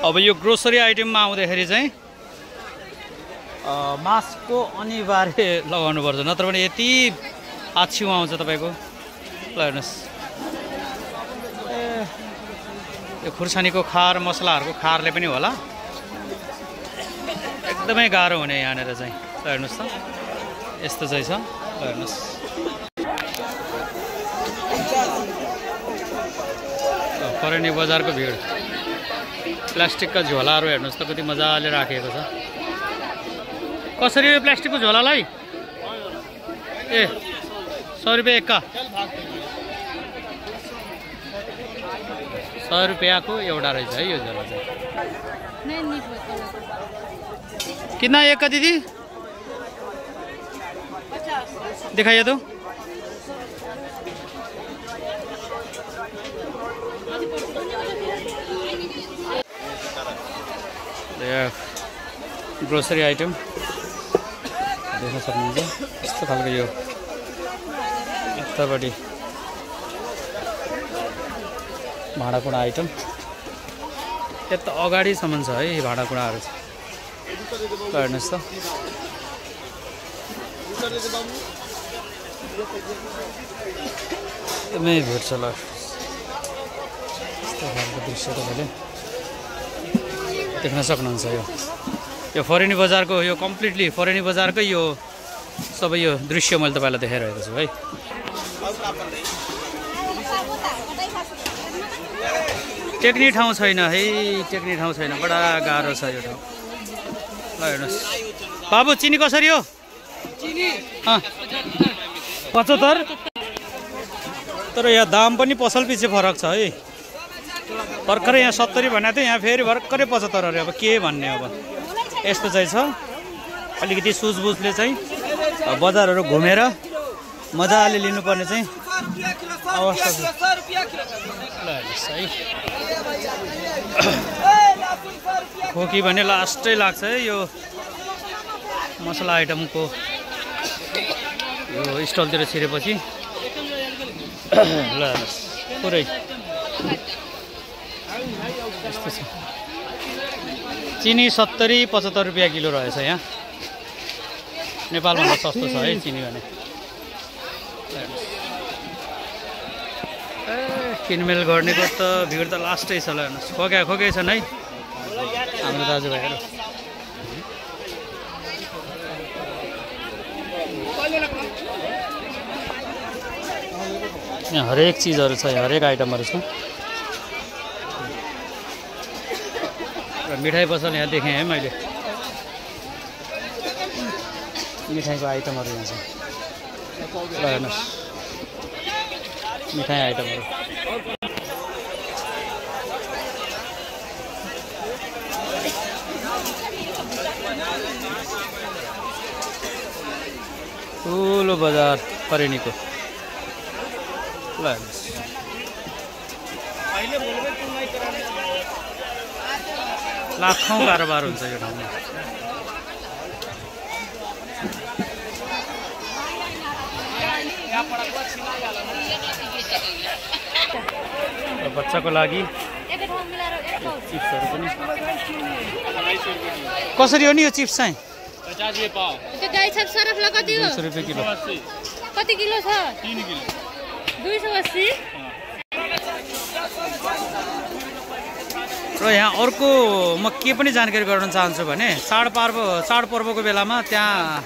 अब यो ग्रोसरी आइटममा आउँदाखेरि चाहिँ मास्कको अनिवार्य लगाउनु पर्छ, नत्र भने यति आछ्यु आउँछ तपाईँको। ल हेर्नुहोस्, यो खुर्सानीको खार, मसलाहरूको खारले पनि होला, एकदमै गाह्रो हुने यहाँनिर चाहिँ। ल हेर्नुहोस् त, यस्तो चाहिँ छ। ल हेर्नुहोस्, करनी बजारको भिड। प्लास्टिकका झोलाहरू हेर्नुहोस् त कति मजाले राखेको छ। कसरी यो प्लास्टिकको झोलालाई? ए 100 रुपियाँ एक्का। 100 रुपियाँको एउटा रहेछ है यो झोला चाहिँ। कितना एक का दीदी? दिखाइए तो। ग्रोसरी आइटम देख्न सक्नुहुन्छ, यस्तो खालको यो यतापट्टि भाँडाकुँडा आइटम, यता अगाडिसम्म छ है भाँडाकुँडाहरू चाहिँ। हेर्नुहोस् त, एकदमै भिड छ। ल यस्तो खालको दृश्य तपाईँले देख्न सक्नुहुन्छ। यो फरेनी बजारको, यो कम्प्लिटली फरेनी बजारकै यो सबै यो दृश्य मैले तपाईँलाई देखाइरहेको छु है। टेक्ने ठाउँ छैन है, टेक्ने ठाउँ छैन, बडा गाह्रो छ यो ठाउँ। ल हेर्नुहोस् बाबु, चिनी कसरी हो? 75। तर यहाँ दाम पनि पसल पछि फरक छ है। भर्खरै यहाँ 70 भनेको थियो, यहाँ फेरि भर्खरै 75 अरे। अब के भन्ने, अब यस्तो चाहिँ छ। अलिकति सुझबुझले चाहिँ बजारहरू घुमेर मजाले लिनुपर्ने चाहिँ अवस्था छ। ल हेर्नुहोस् है, खोकी भने लास्टै लाग्छ है यो मसला आइटमको यो स्टलतिर छिरेपछि। ल हेर्नुहोस् पुरै यस्तो छ। चिनी 70-75 रुपियाँ किलो रहेछ यहाँ। नेपालभन्दा सस्तो छ है चिनी भने। किनमेल गर्नेको त भिड त लास्टै छ। ल हेर्नुहोस्, खोकै छन् है हाम्रो दाजुभाइहरू। यहाँ हरेक चिजहरू छ, हरेक आइटमहरू छ। र मिठाई पसल यहाँ देखेँ है मैले, मिठाईको आइटमहरू यहाँ छ। ल हेर्नुहोस्, मिठाई आइटमहरू। ठुलो बजार करेनीको। ल हेर्नुहोस्, लाखौँ कारोबार हुन्छ यो ठाउँमा। बच्चाको लागि चिप्सहरू पनि। कसरी हो नि यो चिप्स चाहिँ? 50 रुपये पाव। त्यो गाई छाप सरफला कति हो? 200 रुपियाँ किलो। कति किलो छ? 3 किलो। 280। र यहाँ अर्को म के पनि जानकारी गराउन चाहन्छु भने चाडपर्वको बेलामा त्यहाँ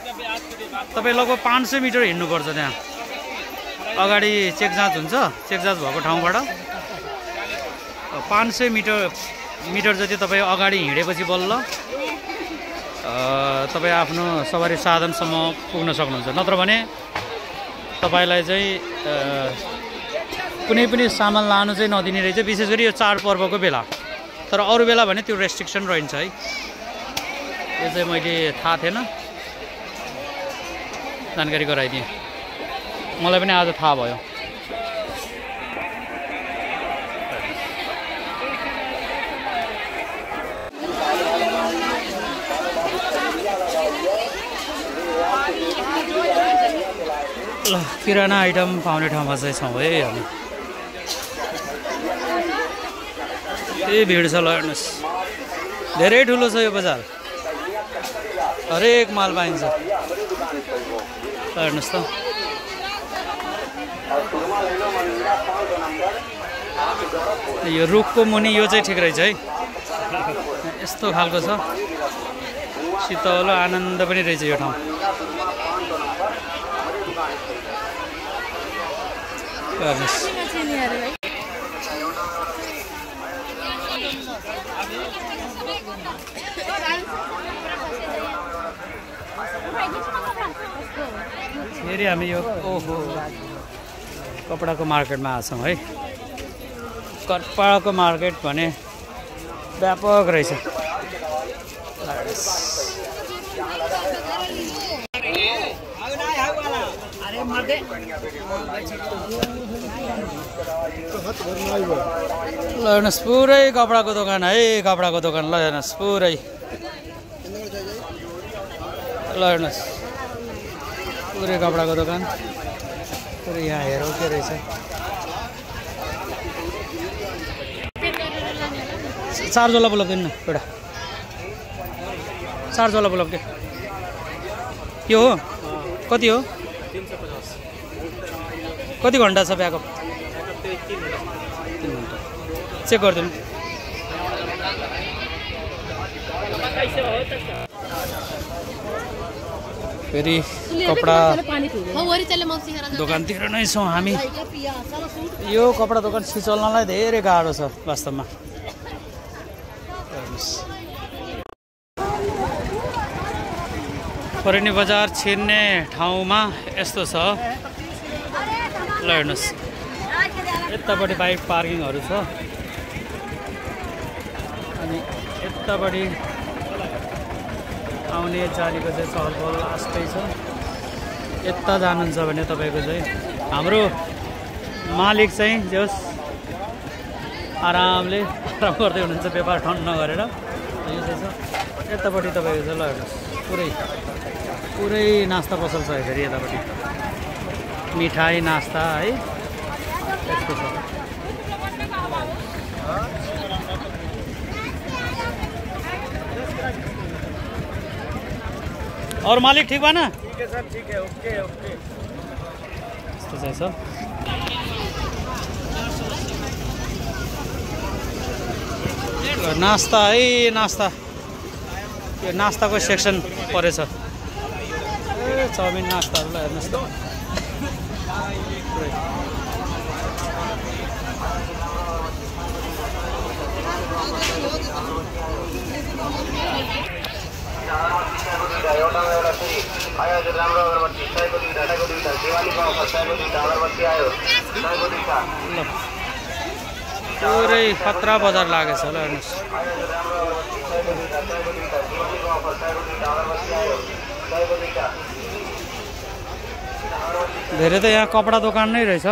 तपाईँ लगभग 500 मिटर हिँड्नुपर्छ। त्यहाँ अगाडि चेक जाँच हुन्छ, चेक जाँच भएको ठाउँबाट 500 मिटर जति तपाईँ अगाडि हिँडेपछि बल्ल तपाईँ आफ्नो सवारी साधनसम्म पुग्न सक्नुहुन्छ। नत्र भने तपाईँलाई चाहिँ कुनै पनि सामान लानु चाहिँ नदिने रहेछ, विशेष गरी यो चाडपर्वको बेला। तर अरू बेला भने त्यो रेस्ट्रिक्सन रहन्छ है। यो चाहिँ मैले थाहा थिएन, जानकारी गराइदिएँ, मलाई पनि आज थाहा भयो। ल किराना आइटम पाउने ठाउँमा चाहिँ छौँ है हामी। यही भिड छ। ल हेर्नुहोस्, धेरै ठुलो छ यो बजार, हरेक माल पाइन्छ। हेर्नुहोस् त, यो रुखको मुनि यो चाहिँ ठिक रहेछ है, यस्तो खालको छ, शीतल आनन्द पनि रहेछ यो ठाउँ। हेर्नुहोस् फेरि हामी यो ओहो कपडाको मार्केटमा आछौँ है। कपडाको मार्केट भने व्यापक रहेछ। ल हेर्नुहोस् पुरै कपडाको दोकान है, कपडाको दोकान। ल हेर्नुहोस् पुरै, ल हेर्नुहोस् पुरै कपडाको दोकान। पुरै यहाँ हेरौँ के रहेछ। चार्ज वाला बल्ब दिनु न एउटा, चार्ज वाला बल्ब के यो हो? कति हो? 350। कति घन्टा छ ब्याकअप? 3 घन्टा। चेक गरिदिनु। फेरि कपडा दोकानतिर नै छौँ हामी। यो कपडा दोकान सिचल्नलाई धेरै गाह्रो छ वास्तवमा। फरेनी बजार छिर्ने ठाउँमा यस्तो छ। ल हेर्नुहोस् यतापट्टि बाइक पार्किङहरू छ, अनि यतापट्टि आउने जानेको चाहिँ चहल पहल आस्तै छ। यता जानुहुन्छ भने तपाईँको चाहिँ हाम्रो मालिक चाहिँ जस आराम गर्दै हुनुहुन्छ, व्यापार ठन्ड नगरेर। यो चाहिँ छ यतापट्टि तपाईँको चाहिँ। ल हेर्नुहोस् पुरै नास्ता पसल छ फेरि यतापट्टि, मिठाई नास्ता है यस्तो छ। और मालिक ठीक बा ना? ठीक है सर, ठीक है, ओके ओके। यस्तो चाहिँ छ। नास्ता है, नास्ता, यो नास्ताको सेक्सन परेछ। चाउमिन नास्ताहरूलाई हेर्नुहोस् त। पुरै खतरा बजार लागेछ। ल हेर्नुहोस् धेरै त यहाँ कपडा दोकान नै रहेछ।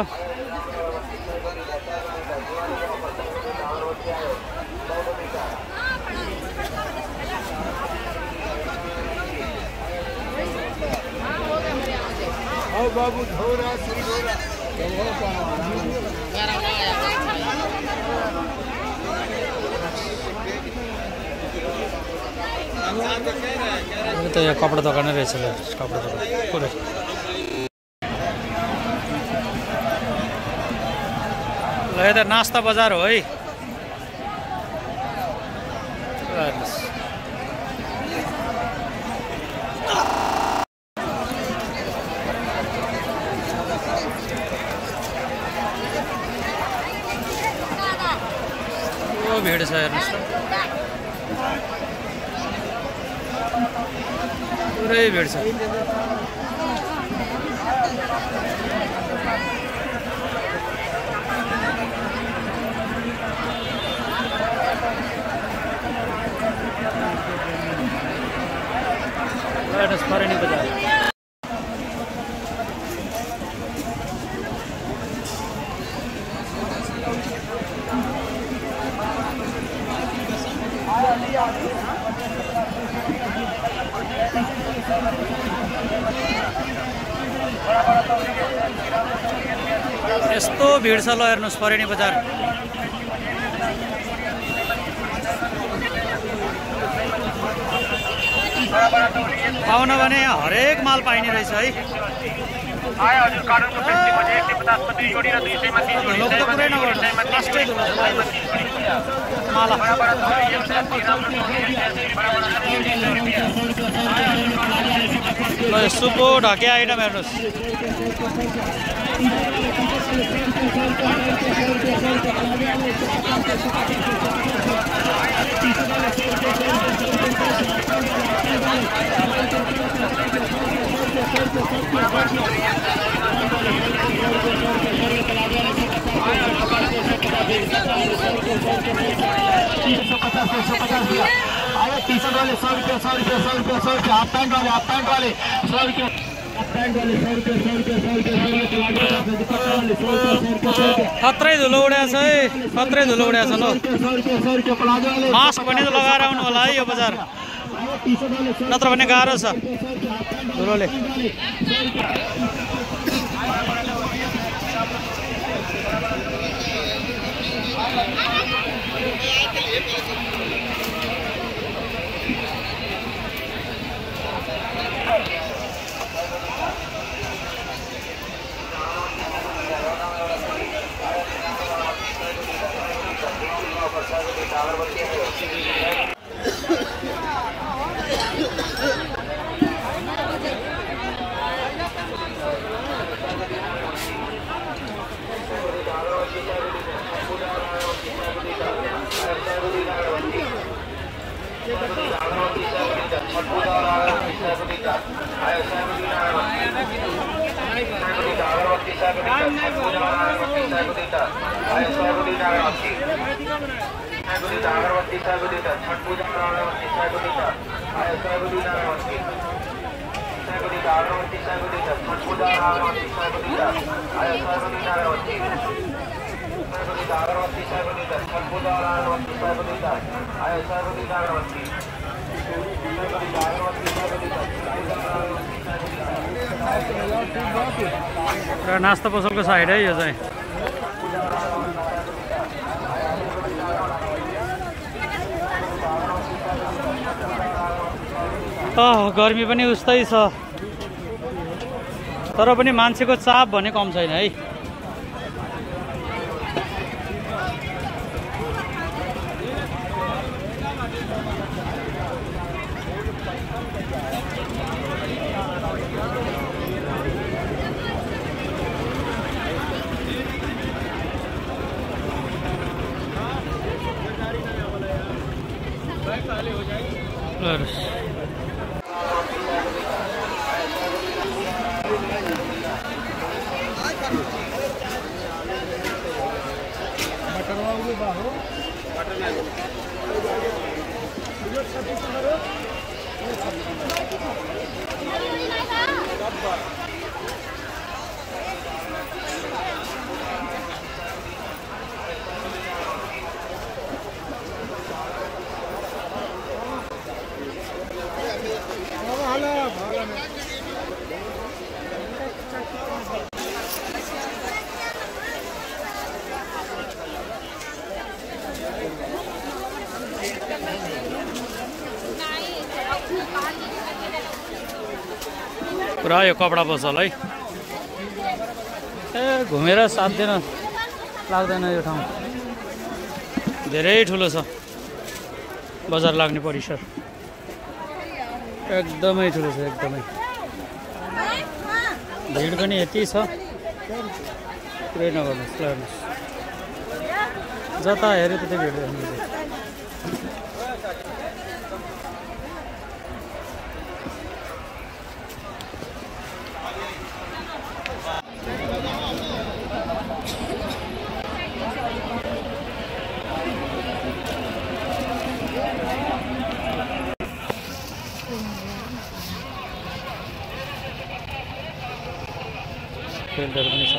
बाबू धोरा श्री धोरा त यहाँ कपडा दोकानै रहेछ। कपडा दोकान पुरै। ल यता नास्ता बजार हो है। भिड छ हेर्नुहोस् त, पुरै भिड छ। फरेनी बजार यस्तो भिड छ। ल हेर्नुहोस् फरेनी बजार पाउन भने यहाँ हरेक माल पाइने रहेछ है। धुलोको त कुरै नगर्नु, लास्टै धुलो छ माला। ल सुपो ढके आइटम हेर्नुहोस्। टी-शर्ट वाले 100 रुपये, 100 रुपये, 100 रुपये, 100 रुपये। हाफ पैंट वाले 100 रुपये, 100 रुपये, 100 रुपये, 100 रुपये। खत्रै धुलो उडेछ है, खत्रै धुलो उडेछ। ल मास्क पनि त लगाएर आउनु होला है यो बजार, नत्र भने गाह्रो छ धुलोले। नास्ता पसलको साइड है यो चाहिँ। गर्मी पनि उस्तै छ, तर पनि मान्छेको चाप भने कम छैन है। पुरा यो कपडा पसल है। घुमेर 7 दिन लाग्दैन यो ठाउँ, धेरै ठुलो छ बजार लाग्ने परिसर, एकदमै ठुलो छ एकदमै। भिड पनि यति छ पुरै नगर्नुहोस्, हेर्नुहोस् जता हेऱ्यो त्यतै भिड देख्नुहुन्छ। फिल्टर पनि छ,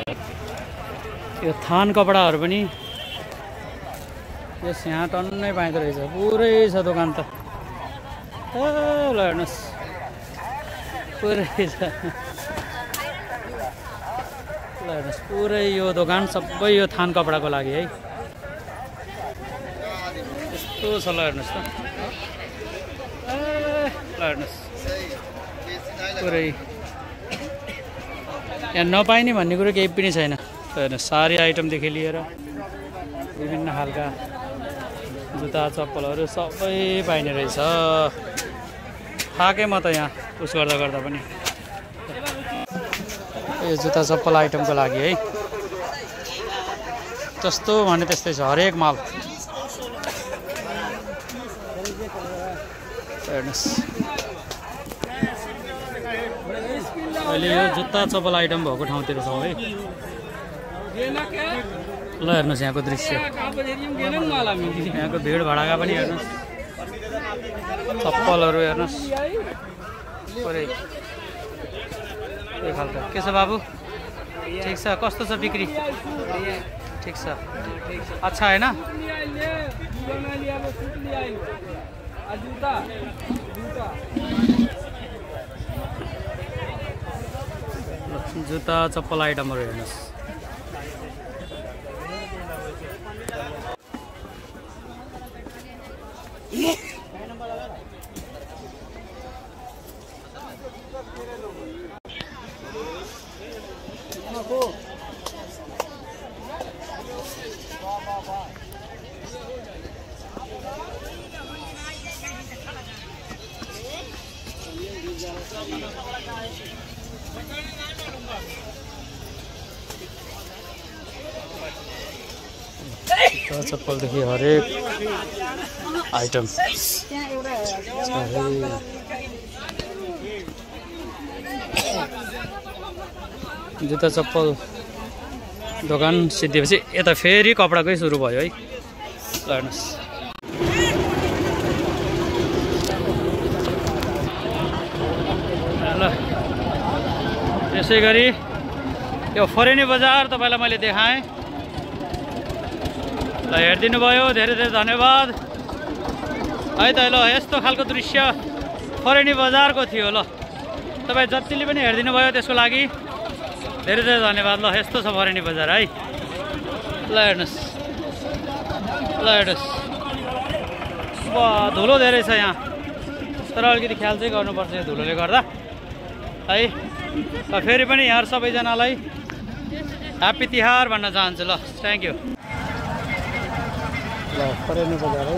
यो थान कपडाहरू पनि यस यहाँ टन्नै पाइँदो रहेछ, पुरै छ दोकान त। ल हेर्नुहोस् पुरै छ, ल हेर्नुहोस् पुरै यो दोकान सबै यो थान कपडाको लागि है। यस्तो छ, ल हेर्नुहोस् त, ल हेर्नुहोस् पुरै यहाँ नपाइने भन्ने कुरो केही पनि छैन। हेर्नु सारी आइटमदेखि लिएर विभिन्न खालका जुत्ता चप्पलहरू सबै पाइने रहेछ। थाकेँ म त यहाँ उस गर्दा गर्दा पनि। यो जुत्ता चप्पल आइटमको लागि है, जस्तो भने त्यस्तै छ हरेक माल। हेर्नुहोस् अहिले यो जुत्ता चप्पल आइटम भएको ठाउँतिर छौँ है। ल हेर्नुहोस् यहाँको दृश्य, यहाँको भिड भडाका पनि हेर्नुहोस्, चप्पलहरू हेर्नुहोस् पुरै यो खालको। के छ बाबु, ठिक छ? कस्तो छ बिक्री? ठिक छ, अच्छा होइन? जुत्ता चप्पल आइटमहरू हेर्नुहोस्। चप्पलदेखि हरेक आइटम जुत्ता चप्पल दोकान सिद्धिएपछि यता फेरि कपडाकै सुरु भयो है। हेर्नुहोस् ल, त्यसै गरी यो फरेनी बजार तपाईँलाई मैले देखाएँ। ल हेरिदिनु भयो, धेरै धेरै धन्यवाद है त। ल यस्तो खालको दृश्य फरेनी बजारको थियो। ल तपाईँ जतिले पनि हेरिदिनु भयो त्यसको लागि धेरै धेरै धन्यवाद। ल यस्तो छ फरेनी बजार है। ल हेर्नुहोस्, ल हेर्नुहोस्, धुलो धेरै छ यहाँ, तर अलिकति ख्याल चाहिँ गर्नुपर्छ यो धुलोले गर्दा है। फेरि पनि यहाँ सबैजनालाई ह्याप्पी तिहार भन्न चाहन्छु। ल थ्याङ्क यू। ल फरेनी बजार है।